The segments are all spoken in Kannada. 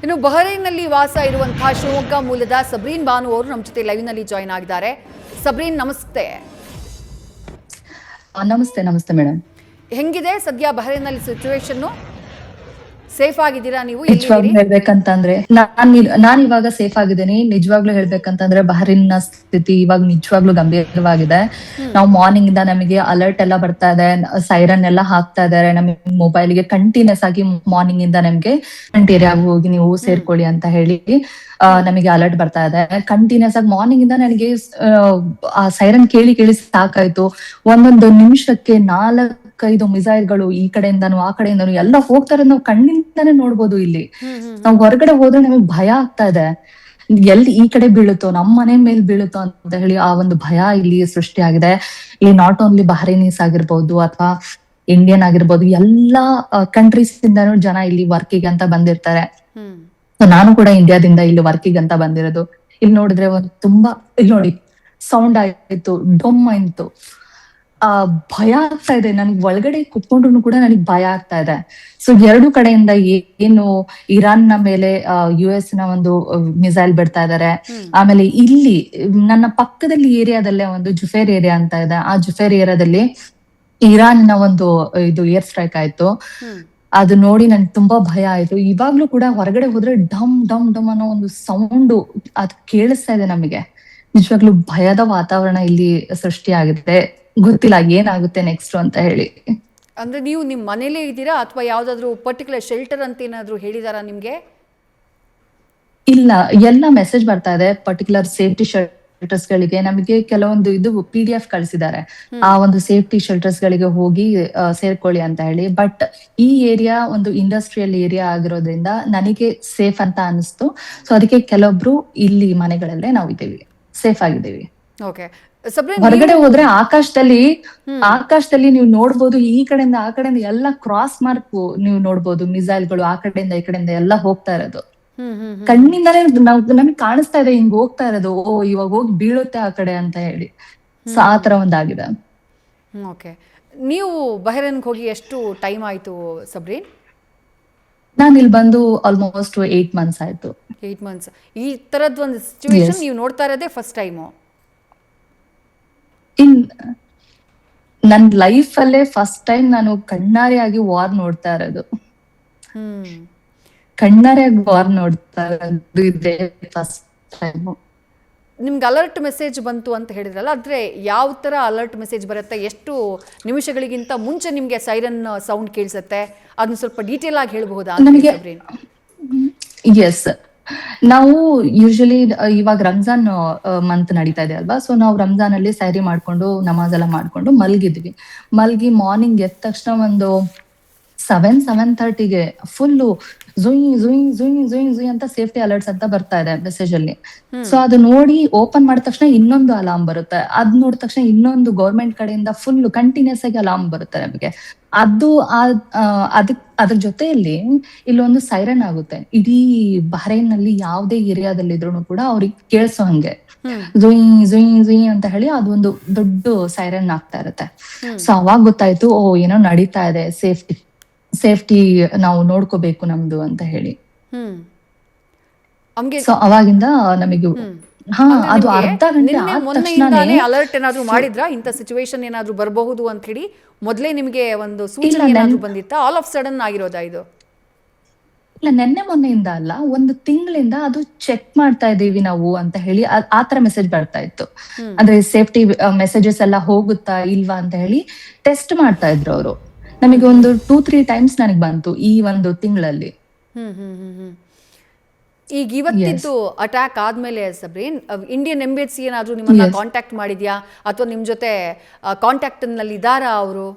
ಇನ್ನು ಬಹರೈನ್ನಲ್ಲಿ ವಾಸ ಇರುವಂತಹ ಶಿವಮೊಗ್ಗ ಮೂಲದ ಸಬ್ರೀನ್ ಬಾನು ಅವರು ನಮ್ಮ ಜೊತೆ ಲೈವ್ನಲ್ಲಿ ಜಾಯ್ನ್ ಆಗಿದ್ದಾರೆ. ಸಬ್ರೀನ್, ನಮಸ್ತೆ. ನಮಸ್ತೆ. ನಮಸ್ತೆ ಮೇಡಮ್. ಹೆಂಗಿದೆ ಸದ್ಯ ಬಹರೈನ್ನಲ್ಲಿ ಸಿಚುವೇಶನ್ನು? ಸೇಫ್ ಆಗಿದ್ದೀರಾ ನೀವು? ನಿಜವಾಗ್ಲೂ ಹೇಳ್ಬೇಕಂತಂದ್ರೆ ನಾನು ಇವಾಗ ಸೇಫ್ ಆಗಿದ್ದೀನಿ. ನಿಜವಾಗ್ಲೂ ಹೇಳ್ಬೇಕಂತಂದ್ರೆ ಬಹರಿನ್ನ ಸ್ಥಿತಿ ಇವಾಗ ನಿಜವಾಗ್ಲೂ ಗಂಭೀರವಾಗಿದೆ. ನಾವು ಮಾರ್ನಿಂಗ್ ಇಂದ ನಮಗೆ ಅಲರ್ಟ್ ಎಲ್ಲ ಬರ್ತಾ ಇದೆ, ಸೈರನ್ ಎಲ್ಲ ಹಾಕ್ತಾ ಇದಾರೆ ನಮಗೆ ಮೊಬೈಲ್ಗೆ. ಕಂಟಿನ್ಯೂಸ್ ಆಗಿ ಮಾರ್ನಿಂಗ್ ಇಂದ ನಮ್ಗೆ ಏರಿಯಾಗ ಹೋಗಿ ನೀವು ಸೇರ್ಕೊಳ್ಳಿ ಅಂತ ಹೇಳಿ ನಮಗೆ ಅಲರ್ಟ್ ಬರ್ತಾ ಇದೆ. ಕಂಟಿನ್ಯೂಸ್ ಆಗಿ ಮಾರ್ನಿಂಗ್ ಇಂದ ನನಗೆ ಆ ಸೈರನ್ ಕೇಳಿ ಕೇಳಿ ಸಾಕಾಯ್ತು. ಒಂದೊಂದು ನಿಮಿಷಕ್ಕೆ 4-5 ಮಿಸೈಲ್ಗಳು ಈ ಕಡೆಯಿಂದನೂ ಆ ಕಡೆಯಿಂದನೂ ಎಲ್ಲ ಹೋಗ್ತಾರೆ. ನಾವು ಕಣ್ಣಿಂದಾನೇ ನೋಡ್ಬೋದು. ಇಲ್ಲಿ ನಾವು ಹೊರಗಡೆ ಹೋದ್ರೆ ನಮಗೆ ಭಯ ಆಗ್ತಾ ಇದೆ, ಎಲ್ಲಿ ಈ ಕಡೆ ಬೀಳುತ್ತೋ, ನಮ್ಮ ಮನೆ ಮೇಲೆ ಬೀಳುತ್ತೋ ಅಂತ ಹೇಳಿ ಆ ಒಂದು ಭಯ ಇಲ್ಲಿ ಸೃಷ್ಟಿಯಾಗಿದೆ. ಇಲ್ಲಿ ನಾಟ್ ಓನ್ಲಿ ಬಹರೇನೀಸ್ ಆಗಿರ್ಬೋದು ಅಥವಾ ಇಂಡಿಯನ್ ಆಗಿರ್ಬೋದು, ಎಲ್ಲಾ ಕಂಟ್ರೀಸ್ ಇಂದಾನು ಜನ ಇಲ್ಲಿ ವರ್ಕಿಗೆ ಅಂತ ಬಂದಿರ್ತಾರೆ. ನಾನು ಕೂಡ ಇಂಡಿಯಾದಿಂದ ಇಲ್ಲಿ ವರ್ಕಿಗೆ ಅಂತ ಬಂದಿರೋದು. ಇಲ್ಲಿ ನೋಡಿದ್ರೆ ಒಂದು ತುಂಬಾ ಇಲ್ಲಿ ನೋಡಿ ಸೌಂಡ್ ಆಯ್ತು, ಡೊಮ್ ಆಯ್ತು, ಭಯ ಆಗ್ತಾ ಇದೆ. ನನ್ಗೆ ಒಳಗಡೆ ಕುತ್ಕೊಂಡ್ರು ಕೂಡ ನನಗೆ ಭಯ ಆಗ್ತಾ ಇದೆ. ಸೊ ಎರಡು ಕಡೆಯಿಂದ ಏನು ಇರಾನ್ ನ ಮೇಲೆ US ನ ಒಂದು ಮಿಸೈಲ್ ಬಿಡ್ತಾ ಇದಾರೆ. ಆಮೇಲೆ ಇಲ್ಲಿ ನನ್ನ ಪಕ್ಕದಲ್ಲಿ ಏರಿಯಾದಲ್ಲೇ ಒಂದು ಜುಫೇರ್ ಏರಿಯಾ ಅಂತ ಇದೆ. ಆ ಜುಫೇರ್ ಏರಿಯಾದಲ್ಲಿ ಇರಾನ್ ನ ಒಂದು ಇದು ಏರ್ ಸ್ಟ್ರೈಕ್ ಆಯ್ತು. ಅದು ನೋಡಿ ನನ್ಗೆ ತುಂಬಾ ಭಯ ಆಯ್ತು. ಇವಾಗ್ಲೂ ಕೂಡ ಹೊರಗಡೆ ಹೋದ್ರೆ ಡಮ್ ಡಮ್ ಡಮ್ ಅನ್ನೋ ಒಂದು ಸೌಂಡ್ ಅದು ಕೇಳಿಸ್ತಾ ಇದೆ ನಮಗೆ. ನಿಜವಾಗ್ಲೂ ಭಯದ ವಾತಾವರಣ ಇಲ್ಲಿ ಸೃಷ್ಟಿಯಾಗಿದೆ. ಗೊತ್ತಿಲ್ಲ ಏನಾಗುತ್ತೆ ನೆಕ್ಸ್ಟ್ ಅಂತ ಹೇಳಿ. ಅಂದ್ರೆ ನೀವು ನಿಮ್ ಮನೇಲೇ ಇದ್ದೀರಾ ಅಥವಾ ಯಾವ್ದಾದ್ರು ಪರ್ಟಿಕ್ಯುಲರ್ ಶೆಲ್ಟರ್ ಅಂತ ಏನಾದ್ರು ಹೇಳಿದಾರಾ ನಿಮ್ಗೆ? ಇಲ್ಲ, ಎಲ್ಲ ಮೆಸೇಜ್ ಬರ್ತಾ ಇದೆ. ಪರ್ಟಿಕ್ಯುಲರ್ ಸೇಫ್ಟಿ ಶೆಲ್ಟರ್ಸ್ ಗಳಿಗೆ ನಮಗೆ ಕೆಲವೊಂದು ಇದು PDF ಕಳಿಸಿದ್ದಾರೆ. ಆ ಒಂದು ಸೇಫ್ಟಿ ಶೆಲ್ಟರ್ಸ್ ಗಳಿಗೆ ಹೋಗಿ ಸೇರ್ಕೊಳ್ಳಿ ಅಂತ ಹೇಳಿ. ಬಟ್ ಈ ಏರಿಯಾ ಒಂದು ಇಂಡಸ್ಟ್ರಿಯಲ್ ಏರಿಯಾ ಆಗಿರೋದ್ರಿಂದ ನನಗೆ ಸೇಫ್ ಅಂತ ಅನಿಸ್ತು. ಸೊ ಅದಕ್ಕೆ ಕೆಲವೊಬ್ರು ಇಲ್ಲಿ ಮನೆಗಳಲ್ಲೇ ನಾವು ಇದ್ದೀವಿ, ಸೇಫ್ ಆಗಿದ್ದೀವಿ. ಓಕೆ. ಹೊರಗಡೆ ಹೋದ್ರೆ ಆಕಾಶದಲ್ಲಿ ನೀವು ನೋಡ್ಬೋದು, ಈ ಕಡೆಯಿಂದ ಆ ಕಡೆಯಿಂದ ಎಲ್ಲ ಕ್ರಾಸ್ ಮಾರ್ಕ್ ನೀವು ನೋಡ್ಬೋದು. ಮಿಸೈಲ್ಗಳು ಆ ಕಡೆಯಿಂದ ಈ ಕಡೆಯಿಂದ ಎಲ್ಲ ಹೋಗ್ತಾ ಇರೋದು ಕಣ್ಣಿಂದಾನೇ ನಮಗೆ ಕಾಣಿಸ್ತಾ ಇದೆ. ಹಿಂಗ್ ಹೋಗ್ತಾ ಇರೋದು, ಓ ಇವಾಗ ಹೋಗಿ ಬೀಳುತ್ತೆ ಆ ಕಡೆ ಅಂತ ಹೇಳಿ. ಸೊ ಆ ತರ ಒಂದಾಗಿದೆ. ಓಕೆ. ನೀವು ಬಹರೇನ್ಗೆ ಹೋಗಿ ಎಷ್ಟು ಟೈಮ್ ಆಯ್ತು ಸಬ್ರೀನ್? ನಾನು ಇಲ್ಲಿ ಬಂದು ಆಲ್ಮೋಸ್ಟ್ 8 ಮಂತ್ಸ್ ಆಯ್ತು. 8 ಮಂತ್ಸ್. ಈ ತರದ್ ಒಂದು ಸಿಚುವೇಶನ್ ನೀವು ನೋಡ್ತಾ ಇರೋದೇ ಫಸ್ಟ್ ಟೈಮು? ನನ್ ಲೈಫ್ ಅಲ್ಲೇ ಫಸ್ಟ್ ಟೈಮ್ ನಾನು ಕಣ್ಣಾರೆಯಾಗಿ ವಾರ್ ನೋಡ್ತಾ ಇರೋದು. ಕಣ್ಣಾರೆಯಾಗಿ ವಾರ್ ನೋಡ್ತಾ ಇರೋದು ಇದೆ ಫಸ್ಟ್ ಟೈಮ್. ನಿಮ್ಗೆ ಅಲರ್ಟ್ ಮೆಸೇಜ್ ಬಂತು ಅಂತ ಹೇಳಿದ್ರಲ್ಲ, ಆದ್ರೆ ಯಾವ ತರ ಅಲರ್ಟ್ ಮೆಸೇಜ್ ಬರುತ್ತೆ? ಎಷ್ಟು ನಿಮಿಷಗಳಿಗಿಂತ ಮುಂಚೆ ನಿಮ್ಗೆ ಸೈರನ್ ಸೌಂಡ್ ಕೇಳಿಸುತ್ತೆ? ಅದನ್ನ ಸ್ವಲ್ಪ ಡೀಟೇಲ್ ಆಗಿ ಹೇಳ್ಬಹುದಾ? ನಮಗೆ ಎಸ್, ನಾವು ಯೂಶಲಿ ಇವಾಗ ರಂಜಾನ್ ಮಂತ್ ನಡೀತಾ ಇದೆ ಅಲ್ವಾ. ಸೊ ನಾವು ರಂಜಾನ್ ಅಲ್ಲಿ ಸೈರಿ ಮಾಡ್ಕೊಂಡು ನಮಾಜ್ ಎಲ್ಲ ಮಾಡ್ಕೊಂಡು ಮಲ್ಗಿ ಮಾರ್ನಿಂಗ್ ಎದ್ದ ತಕ್ಷಣ ಒಂದು 7:30ಗೆ ಫುಲ್ಲು ಜುಯ್ ಜುಯ್ ಜುಯ್ ಜುಯ್ ಜುಯ್ ಅಂತ ಸೇಫ್ಟಿ ಅಲರ್ಟ್ಸ್ ಅಂತ ಬರ್ತಾ ಇದೆ ಮೆಸೇಜ್ ಅಲ್ಲಿ. ಸೊ ಅದು ನೋಡಿ ಓಪನ್ ಮಾಡಿದ ತಕ್ಷಣ ಇನ್ನೊಂದು ಅಲಾರ್ಮ್ ಬರುತ್ತೆ. ಅದ್ ನೋಡಿದ ತಕ್ಷಣ ಇನ್ನೊಂದು ಗೌರ್ಮೆಂಟ್ ಕಡೆಯಿಂದ ಫುಲ್ ಕಂಟಿನ್ಯೂಸ್ ಆಗಿ ಅಲಾರ್ಮ್ ಬರುತ್ತೆ ನಮಗೆ. ಅದು ಅದ್ರ ಜೊತೆಯಲ್ಲಿ ಇಲ್ಲೊಂದು ಸೈರನ್ ಆಗುತ್ತೆ. ಇಡೀ ಬಹರೈನ್ ನಲ್ಲಿ ಯಾವುದೇ ಏರಿಯಾದಲ್ಲಿ ಇದ್ರು ಕೂಡ ಅವ್ರಿಗೆ ಕೇಳಿಸೋ ಹಂಗೆ ಜುಯ್ ಜುಯ್ ಜುಯ್ ಅಂತ ಹೇಳಿ ಅದೊಂದು ದೊಡ್ಡ ಸೈರನ್ ಆಗ್ತಾ ಇರುತ್ತೆ. ಸೊ ಅವಾಗ ಗೊತ್ತಾಯ್ತು, ಓ ಏನೋ ನಡೀತಾ ಇದೆ, ಸೇಫ್ಟಿ ನಾವು ನೋಡ್ಕೋಬೇಕು ನಮ್ದು ಅಂತ ಹೇಳಿ. ಸೊ ಅವಾಗಿಂದ ನಮಗೆ ಅದು ಅರ್ಧ ಗಂಟೆ ಆದ ತಕ್ಷಣನೇ ಅಲರ್ಟ್ ಏನಾದ್ರು ಮಾಡಿದ್ರಾ? ಇಂಥ ಸಿಚುವೇಶನ್ ಏನಾದ್ರು ಬರಬಹುದು ಅಂತ ಹೇಳಿ ಮೊದಲೇ ನಿಮಗೆ ಒಂದು ಸೂಚನೆ ಏನಾದ್ರು ಬಂದಿತ್ತಾ? ಆಲ್ ಆಫ್ ಸಡನ್ ಆಗಿರೋದಾ ಇದು? ಇಲ್ಲ, ನೆನ್ನೆ ಮೊನ್ನೆಯಿಂದ ಅಲ್ಲ, ಒಂದು ತಿಂಗಳಿಂದ ಅದು ಚೆಕ್ ಮಾಡ್ತಾ ಇದೀವಿ ನಾವು ಅಂತ ಹೇಳಿ ಆತರ ಮೆಸೇಜ್ ಬರ್ತಾ ಇತ್ತು. ಅಂದ್ರೆ ಸೇಫ್ಟಿ ಮೆಸೇಜಸ್ ಎಲ್ಲ ಹೋಗುತ್ತಾ ಇಲ್ವಾ ಅಂತ ಹೇಳಿ ಟೆಸ್ಟ್ ಮಾಡ್ತಾ ಇದ್ರು ಅವರು. ನಮಗೆ ಒಂದು 2-3 ಟೈಮ್ಸ್ ನನಗೆ ಬಂತು ಈ ಒಂದು ತಿಂಗಳಲ್ಲಿ. ಈಗ ಇವತ್ತಿದ್ದು ಅಟ್ಯಾಕ್ ಆದ್ಮೇಲೆ ಸಬ್ರೀನ್, ಇಂಡಿಯನ್ ಎಂಬಸಿ ಏನಾದ್ರು ನಿಮ್ಮನ್ನ ಕಾಂಟ್ಯಾಕ್ಟ್ ಮಾಡಿದ್ಯಾ ಅಥವಾ ನಿಮ್ ಜೊತೆ ಕಾಂಟ್ಯಾಕ್ಟ್ ನಲ್ಲಿ ಇದಾರಾ ಅವರು?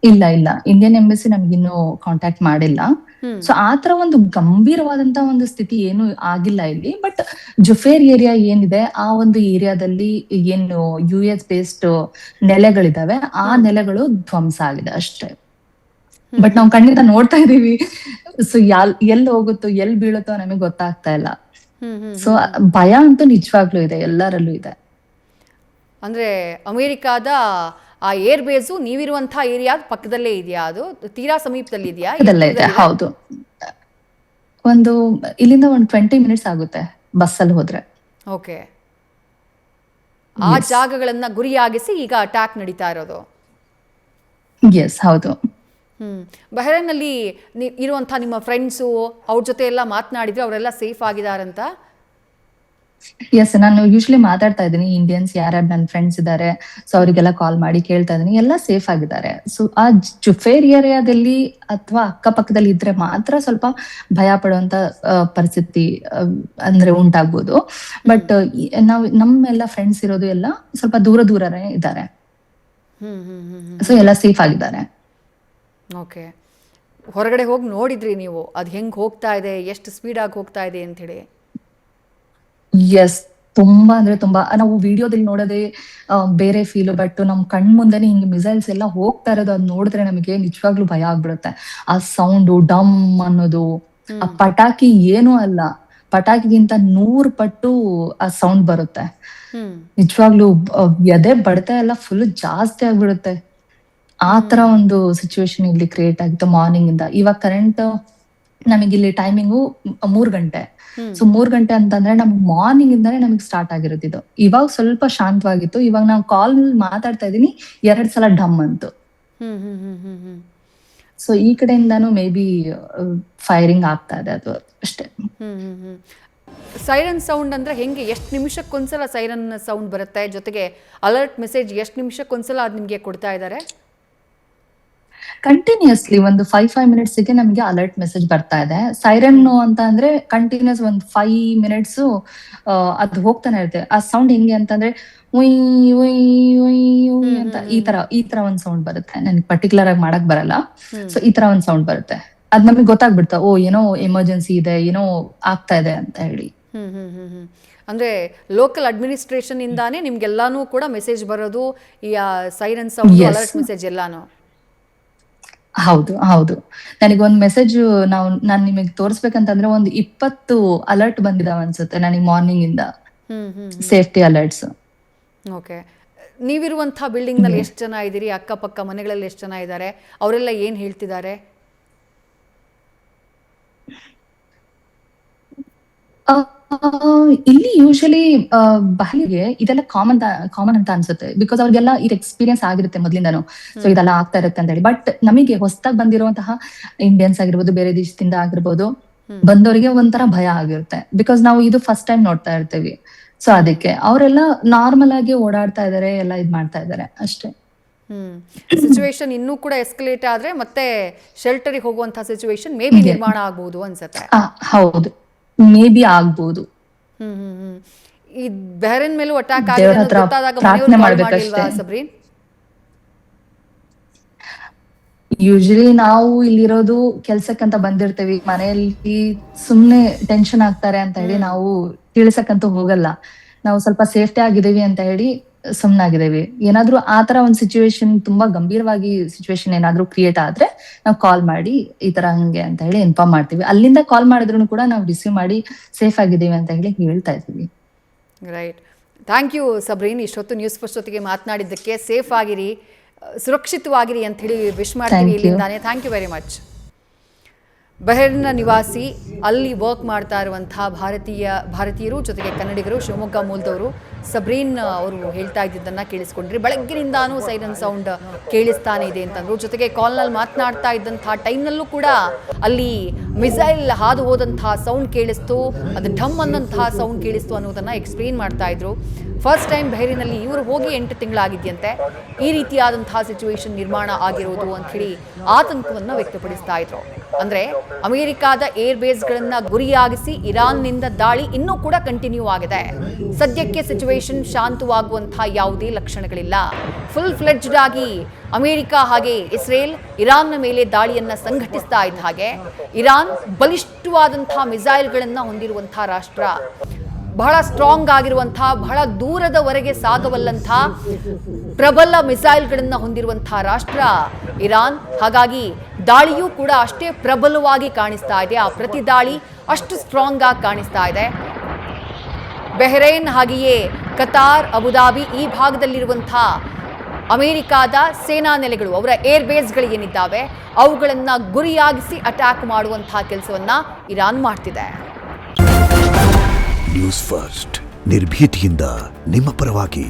ಇಲ್ಲ, ಇಂಡಿಯನ್ ಎಂಬಸಿ ನಮ್ಗಿನ್ನೂ ಕಾಂಟ್ಯಾಕ್ಟ್ ಮಾಡಿಲ್ಲ. ಸೊ ಆತರ ಒಂದು ಗಂಭೀರವಾದಂತ ಒಂದು ಸ್ಥಿತಿ ಏನು ಆಗಿಲ್ಲ ಇಲ್ಲಿ. ಬಟ್ ಜುಫೇರ್ ಏರಿಯಾ ಏನಿದೆ ಆ ಒಂದು ಏರಿಯಾದಲ್ಲಿ ಏನು US ಬೇಸ್ಡ್ ನೆಲೆಗಳಿದಾವೆ, ಆ ನೆಲೆಗಳು ಧ್ವಂಸ ಆಗಿದೆ ಅಷ್ಟೇ. ಬಟ್ ನಾವು ಖಂಡಿತ ನೋಡ್ತಾ ಇದೀವಿ. ಸೊ ಎಲ್ಲಿ ಹೋಗುತ್ತೋ ಎಲ್ಲಿ ಬೀಳುತ್ತೋ ನಮಗೆ ಗೊತ್ತಾಗ್ತಾ ಇಲ್ಲ. ಸೊ ಭಯ ಅಂತೂ ನಿಜವಾಗ್ಲೂ ಇದೆ, ಎಲ್ಲರಲ್ಲೂ ಇದೆ. ಅಂದ್ರೆ ಅಮೆರಿಕಾದ ಆ ಏರ್ ಬೇಸು ನೀವಿರುವಂತಹ ಏರಿಯಾ ಪಕ್ಕದಲ್ಲೇ ಇದೆಯಾ? ಅದು ತೀರಾ ಸಮೀಪದಲ್ಲಿ ಇದೆಯಾ? ಹೌದು, ಇಲ್ಲಿಂದ ಒಂದು 20 ಮಿನಿಟ್ಸ್ ಆಗುತ್ತೆ ಬಸ್ಸಲ್ಲಿ ಹೋದ್ರೆ. ಓಕೆ, ಆ ಜಾಗಗಳನ್ನ ಗುರಿಯಾಗಿಸಿ ಈಗ ಅಟ್ಯಾಕ್ ನಡೀತಾ ಇರೋದು. ಎಸ್, ಹೌದು. ಬಹ್ರೇನ್ನಲ್ಲಿ ಇರುವಂಥ ನಿಮ್ಮ ಫ್ರೆಂಡ್ಸು ಅವ್ರ ಜೊತೆ ಎಲ್ಲ ಮಾತನಾಡಿದ್ರೆ ಅವರೆಲ್ಲ ಸೇಫ್ ಆಗಿದಾರಂತ? ಎಸ್, ನಾನು ಯೂಶ್ವಲಿ ಮಾತಾಡ್ತಾ ಇದ್ದೀನಿ, ಇಂಡಿಯನ್ಸ್ ಯಾರ್ಯಾರು ನನ್ನ ಫ್ರೆಂಡ್ಸ್ ಇದ್ದಾರೆ, ಸೊ ಅವರಿಗೆಲ್ಲ ಕಾಲ್ ಮಾಡಿ ಕೇಳ್ತಾ ಇದೀನಿ, ಎಲ್ಲ ಸೇಫ್ ಆಗಿದ್ದಾರೆ. ಸೊ ಆ ಜುಫೇರ್ ಏರಿಯಾದಲ್ಲಿ ಅಥವಾ ಅಕ್ಕಪಕ್ಕದಲ್ಲಿ ಇದ್ರೆ ಮಾತ್ರ ಸ್ವಲ್ಪ ಭಯ ಪಡುವಂತ ಪರಿಸ್ಥಿತಿ ಅಂದ್ರೆ ಉಂಟಾಗ್ಬೋದು. ಬಟ್ ನಾವು ನಮ್ಮೆಲ್ಲ ಫ್ರೆಂಡ್ಸ್ ಇರೋದು ಎಲ್ಲ ಸ್ವಲ್ಪ ದೂರನೇ ಇದ್ದಾರೆ. ಸೊ ಎಲ್ಲ ಸೇಫ್ ಆಗಿದ್ದಾರೆ. ಓಕೆ, ಹೊರಗಡೆ ಹೋಗಿ ನೋಡಿದ್ರಿ ನೀವು ಅದು ಹೆಂಗ್ ಹೋಗ್ತಾ ಇದೆ, ಎಷ್ಟು ಸ್ಪೀಡಾಗಿ ಹೋಗ್ತಾ ಇದೆ ಅಂತ ಹೇಳಿ? ಎಸ್, ತುಂಬಾ ಅಂದ್ರೆ ತುಂಬಾ. ನಾವು ವಿಡಿಯೋದಲ್ಲಿ ನೋಡೋದೇ ಬೇರೆ ಫೀಲ್, ಬಟ್ ನಮ್ ಕಣ್ ಮುಂದೆನೆ ಹಿಂಗ್ ಮಿಸೈಲ್ಸ್ ಎಲ್ಲ ಹೋಗ್ತಾ ಇರೋದು ಅದ್ ನೋಡಿದ್ರೆ ನಮಗೆ ನಿಜವಾಗ್ಲೂ ಭಯ ಆಗ್ಬಿಡುತ್ತೆ. ಆ ಸೌಂಡು, ಡಮ್ ಅನ್ನೋದು, ಆ ಪಟಾಕಿ ಏನೂ ಅಲ್ಲ, ಪಟಾಕಿಗಿಂತ 100 ಪಟ್ಟು ಆ ಸೌಂಡ್ ಬರುತ್ತೆ. ನಿಜವಾಗ್ಲೂ ಎದೆ ಬಡ್ತ ಎಲ್ಲ ಫುಲ್ ಜಾಸ್ತಿ ಆಗ್ಬಿಡುತ್ತೆ. ಆ ತರ ಒಂದು ಸಿಚುವೇಶನ್ ಇಲ್ಲಿ ಕ್ರಿಯೇಟ್ ಆಗಿತ್ತು ಮಾರ್ನಿಂಗ್ ಇಂದ. ಇವಾಗ ಕರೆಂಟ್ ನಮಗಿಲ್ಲಿ ಟೈಮಿಂಗು 3 ಗಂಟೆ. ಸೊ 3 ಗಂಟೆ ಅಂತಂದ್ರೆ ನಮ್ಗೆ ಮಾರ್ನಿಂಗ್ ಇಂದಾನೆ ನಮಗ್ ಸ್ಟಾರ್ಟ್ ಆಗಿರುತ್ತೆ ಇದು. ಇವಾಗ ಸ್ವಲ್ಪ ಶಾಂತವಾಗಿತ್ತು. ಇವಾಗ ನಾವು ಕಾಲ್ ಮಾತಾಡ್ತಾ ಇದೀನಿ, 2 ಸಲ ಡಮ್ ಅಂತು. ಸೊ ಈ ಕಡೆಯಿಂದಾನು ಮೇ ಬಿ ಫೈರಿಂಗ್ ಆಗ್ತಾ ಇದೆ, ಅದು ಅಷ್ಟೇ. ಸೈರನ್ ಸೌಂಡ್ ಅಂದ್ರೆ ಹೆಂಗೆ? ಎಷ್ಟು ನಿಮಿಷಕ್ಕೊಂದ್ಸಲ ಸೈರನ್ ಸೌಂಡ್ ಬರುತ್ತೆ? ಜೊತೆಗೆ ಅಲರ್ಟ್ ಮೆಸೇಜ್ ಎಷ್ಟು ನಿಮಿಷಕ್ಕೊಂದ್ಸಲ ಅದು ನಿಮ್ಗೆ ಕೊಡ್ತಾ ಇದ್ದಾರೆ? ಕಂಟಿನ್ಯೂಸ್ಲಿ ಒಂದು 5 ಮಿನಿಟ್ಸ್ಗೆ ನಮ್ಗೆ ಅಲರ್ಟ್ ಮೆಸೇಜ್ ಬರ್ತಾ ಇದೆ. ಸೈರನ್ ಅಂತ ಅಂದ್ರೆ ಕಂಟಿನ್ಯೂಸ್ ಒಂದು 5 ಮಿನಿಟ್ಸ್ ಅದು ಹೋಗ್ತಾನೆ ಇರುತ್ತೆ. ಆ ಸೌಂಡ್ ಹೆಂಗೆ ಅಂತಂದ್ರೆ ಉಯ್ ಉಯ್ ಉಯ್ ಉಯ್ ಅಂತ ಈ ತರ ಒಂದ್ ಸೌಂಡ್ ಬರುತ್ತೆ. ನನ್ಗೆ ಪರ್ಟಿಕ್ಯುಲರ್ ಆಗಿ ಮಾಡಕ್ ಬರಲ್ಲ. ಸೊ ಈ ತರ ಒಂದ್ ಸೌಂಡ್ ಬರುತ್ತೆ. ಅದ್ ನಮಗೆ ಗೊತ್ತಾಗ್ಬಿಡ್ತಾ, ಓ ಏನೋ ಎಮರ್ಜೆನ್ಸಿ ಇದೆ, ಏನೋ ಆಗ್ತಾ ಇದೆ ಅಂತ ಹೇಳಿ. ಅಂದ್ರೆ ಲೋಕಲ್ ಅಡ್ಮಿನಿಸ್ಟ್ರೇಷನ್ ಇಂದಾನೇ ನಿಮ್ಗೆಲ್ಲಾನು ಕೂಡ ಮೆಸೇಜ್ ಬರೋದು, ಈ ಸೈರನ್ ಸೌಂಡ್, ಅಲರ್ಟ್ ಮೆಸೇಜ್ ಎಲ್ಲಾನು? ಹೌದು ಹೌದು. ನನಗೊಂದು ಮೆಸೇಜ್ ನಾನ್ ನಿಮಗೆ ತೋರಿಸ್ಬೇಕಂತಂದ್ರೆ ಒಂದು 20 ಅಲರ್ಟ್ ಬಂದಿದಾವ ಅನ್ಸುತ್ತೆ ನನಗೆ ಮಾರ್ನಿಂಗ್ ಇಂದ, ಸೇಫ್ಟಿ ಅಲರ್ಟ್ಸ್. ಓಕೆ, ನೀವಿರುವಂತಹ ಬಿಲ್ಡಿಂಗ್ ನಲ್ಲಿ ಎಷ್ಟು ಜನ ಇದ್ದೀರಿ? ಅಕ್ಕಪಕ್ಕ ಮನೆಗಳಲ್ಲಿ ಎಷ್ಟು ಜನ ಇದ್ದಾರೆ? ಅವರೆಲ್ಲ ಏನ್ ಹೇಳ್ತಿದ್ದಾರೆ? ಇಲ್ಲಿ ಯೂಶಲಿ ಬಹಳಿಗೆ ಇದೆಲ್ಲ ಕಾಮನ್ ಅಂತ ಅನ್ಸುತ್ತೆ, ಬಿಕಾಸ್ ಅವ್ರಿಗೆಲ್ಲ ಇದು ಎಕ್ಸ್ಪೀರಿಯನ್ಸ್ ಆಗಿರುತ್ತೆ ಮೊದ್ಲಿಂದಾನು. ಸೊ ಇದೆಲ್ಲ ಆಗ್ತಾ ಇರುತ್ತೆ ಅಂತ ಹೇಳಿ. ಬಟ್ ನಮಗೆ ಹೊಸದಾಗಿ ಬಂದಿರುವಂತಹ ಇಂಡಿಯನ್ಸ್ ಆಗಿರ್ಬೋದು, ಬೇರೆ ದೇಶದಿಂದ ಆಗಿರ್ಬೋದು, ಬಂದವರಿಗೆ ಒಂಥರ ಭಯ ಆಗಿರುತ್ತೆ, ಬಿಕಾಸ್ ನಾವು ಇದು ಫಸ್ಟ್ ಟೈಮ್ ನೋಡ್ತಾ ಇರ್ತೀವಿ. ಸೊ ಅದಕ್ಕೆ ಅವರೆಲ್ಲ ನಾರ್ಮಲ್ ಆಗಿ ಓಡಾಡ್ತಾ ಇದಾರೆ, ಎಲ್ಲ ಇದ್ ಮಾಡ್ತಾ ಇದಾರೆ ಅಷ್ಟೇ. ಸಿಚುವೇಶನ್ ಇನ್ನೂ ಕೂಡ ಎಸ್ಕಲೇಟ್ ಆದ್ರೆ ಮತ್ತೆ ಶೆಲ್ಟರಿಗೆ ಹೋಗುವಂತಹ ಸಿಚುವೇಶನ್ ಮೇ ಬಿ ನಿರ್ಮಾಣ ಆಗಬಹುದು ಅನ್ಸುತ್ತೆ. ಹೌದು, ಮೇ ಬಿ ಆಗ್ಬಹುದು. ಈ ಬಹ್ರೇನ್ ಮೇಲೂ ಅಟ್ಯಾಕ್ ಆಗಿದೆ ಅಂತ ಗೊತ್ತಾದಾಗ ಮನೆಯವರು ಕಾಲ್ ಮಾಡಿಲ್ವಾ ಸಬ್ರೀನ್? ಯೂಶಲಿ ನಾವು ಇಲ್ಲಿರೋದು ಕೆಲ್ಸಕ್ಕಂತ ಬಂದಿರ್ತೇವಿ, ಮನೆಯಲ್ಲಿ ಸುಮ್ನೆ ಟೆನ್ಷನ್ ಆಗ್ತಾರೆ ಅಂತ ಹೇಳಿ ನಾವು ತಿಳಿಸಕ್ಕಂತೂ ಹೋಗಲ್ಲ. ನಾವು ಸ್ವಲ್ಪ ಸೇಫ್ಟಿ ಆಗಿದ್ದೀವಿ ಅಂತ ಹೇಳಿ ಸುಮ್ನಾಗಿದ್ದೇವೆ. ಏನಾದ್ರೂ ಆತರ ಒಂದ್ ಸಿಚುವೇಶನ್, ತುಂಬಾ ಗಂಭೀರವಾಗಿ ಸಿಚುವೇಶನ್ ಏನಾದ್ರೂ ಕ್ರಿಯೇಟ್ ಆದ್ರೆ ನಾವು ಕಾಲ್ ಮಾಡಿ ಈ ತರ ಹಂಗೆ ಅಂತ ಹೇಳಿ ಇನ್ಫಾರ್ಮ್ ಮಾಡ್ತೀವಿ. ಅಲ್ಲಿಂದ ಕಾಲ್ ಮಾಡಿದ್ರು ಕೂಡ ನಾವು ರಿಸೀವ್ ಮಾಡಿ ಸೇಫ್ ಆಗಿದ್ದೀವಿ ಅಂತ ಹೇಳಿ ಹೇಳ್ತಾ ಇದ್ದೀವಿ. Right, thank you Sabreen. ಇಷ್ಟೊತ್ತು ನ್ಯೂಸ್ ಫಸ್ಟ್ ಜೊತೆಗೆ ಮಾತನಾಡಿದ್ದಕ್ಕೆ. ಸೇಫ್ ಆಗಿರಿ, ಸುರಕ್ಷಿತವಾಗಿರಿ ಅಂತ ಹೇಳಿ ವಿಶ್ ಮಾಡ್ತೀವಿ ಇಲ್ಲಿಂದಾನೆ. Thank you very much. ಬಹ್ರೇನ್ನ ನಿವಾಸಿ, ಅಲ್ಲಿ ವರ್ಕ್ ಮಾಡ್ತಾ ಇರುವಂತಹ ಭಾರತೀಯರು ಜೊತೆಗೆ ಕನ್ನಡಿಗರು, ಶಿವಮೊಗ್ಗ ಮೂಲದವರು ಸಬ್ರೀನ್ ಅವರು ಹೇಳ್ತಾ ಇದ್ದಿದ್ದನ್ನು ಕೇಳಿಸ್ಕೊಂಡ್ರಿ. ಬೆಳಗ್ಗಿನಿಂದಾನು ಸೈರನ್ ಸೌಂಡ್ ಕೇಳಿಸ್ತಾನೆ ಇದೆ ಅಂತಂದ್ರು. ಜೊತೆಗೆ ಕಾಲ್ನಲ್ಲಿ ಮಾತನಾಡ್ತಾ ಇದ್ದಂತಹ ಟೈಮ್ನಲ್ಲೂ ಕೂಡ ಅಲ್ಲಿ ಮಿಸೈಲ್ ಹಾದು ಹೋದಂತಹ ಸೌಂಡ್ ಕೇಳಿಸ್ತು, ಅದು ಢಮ್ ಅನ್ನಂತಹ ಸೌಂಡ್ ಕೇಳಿಸ್ತು ಅನ್ನೋದನ್ನು ಎಕ್ಸ್ಪ್ಲೇನ್ ಮಾಡ್ತಾ ಇದ್ರು. ಫಸ್ಟ್ ಟೈಮ್ ಬಹ್ರೇನಲ್ಲಿ ಇವರು ಹೋಗಿ 8 ತಿಂಗಳಾಗಿದೆಯಂತೆ ಈ ರೀತಿಯಾದಂತಹ ಸಿಚುವೇಶನ್ ನಿರ್ಮಾಣ ಆಗಿರೋದು ಅಂತ ಹೇಳಿ ಆತಂಕವನ್ನು ವ್ಯಕ್ತಪಡಿಸ್ತಾ ಇದ್ರು. ಅಂದ್ರೆ ಅಮೆರಿಕಾದ ಏರ್ ಬೇಸ್ಗಳನ್ನ ಗುರಿಯಾಗಿಸಿ ಇರಾನ್ನಿಂದ ದಾಳಿ ಇನ್ನೂ ಕೂಡ ಕಂಟಿನ್ಯೂ ಆಗಿದೆ. ಸದ್ಯಕ್ಕೆ ಸಿಚುವೇಶನ್ ಶಾಂತವಾಗುವಂತಹ ಯಾವುದೇ ಲಕ್ಷಣಗಳಿಲ್ಲ. ಫುಲ್ ಫ್ಲೆಡ್ಜ್ಡ್ ಆಗಿ ಅಮೆರಿಕ ಹಾಗೆ ಇಸ್ರೇಲ್ ಇರಾನ್ನ ಮೇಲೆ ದಾಳಿಯನ್ನ ಸಂಘಟಿಸ್ತಾ ಇದ್ದ ಹಾಗೆ, ಇರಾನ್ ಬಲಿಷ್ಠವಾದಂತಹ ಮಿಸೈಲ್ಗಳನ್ನ ಹೊಂದಿರುವಂತಹ ರಾಷ್ಟ್ರ, ಬಹಳ ಸ್ಟ್ರಾಂಗ್ ಆಗಿರುವಂತಹ, ಬಹಳ ದೂರದವರೆಗೆ ಸಾಗಬಲ್ಲಂತಹ ಪ್ರಬಲ ಮಿಸೈಲ್ಗಳನ್ನು ಹೊಂದಿರುವಂತಹ ರಾಷ್ಟ್ರ ಇರಾನ್. ಹಾಗಾಗಿ ದಾಳಿಯೂ ಕೂಡ ಅಷ್ಟೇ ಪ್ರಬಲವಾಗಿ ಕಾಣಿಸ್ತಾ ಇದೆ. ಆ ಪ್ರತಿ ದಾಳಿ ಅಷ್ಟು ಸ್ಟ್ರಾಂಗ್ ಆಗಿ ಕಾಣಿಸ್ತಾ ಇದೆ. ಬಹ್ರೇನ್ ಹಾಗೆಯೇ ಕತಾರ್, ಅಬುದಾಬಿ ಈ ಭಾಗದಲ್ಲಿರುವಂತಹ ಅಮೆರಿಕಾದ ಸೇನಾ ನೆಲೆಗಳು, ಅವರ ಏರ್ ಬೇಸ್ಗಳಿಗೇನಿದ್ದಾವೆ ಅವುಗಳನ್ನು ಗುರಿಯಾಗಿಸಿ ಅಟ್ಯಾಕ್ ಮಾಡುವಂತಹ ಕೆಲಸವನ್ನ ಇರಾನ್ ಮಾಡ್ತಿದೆ. ನ್ಯೂಸ್ ಫಸ್ಟ್ ನಿರ್ಭೀತಿಯಿಂದ ನಿಮ್ಮ ಪರವಾಗಿ.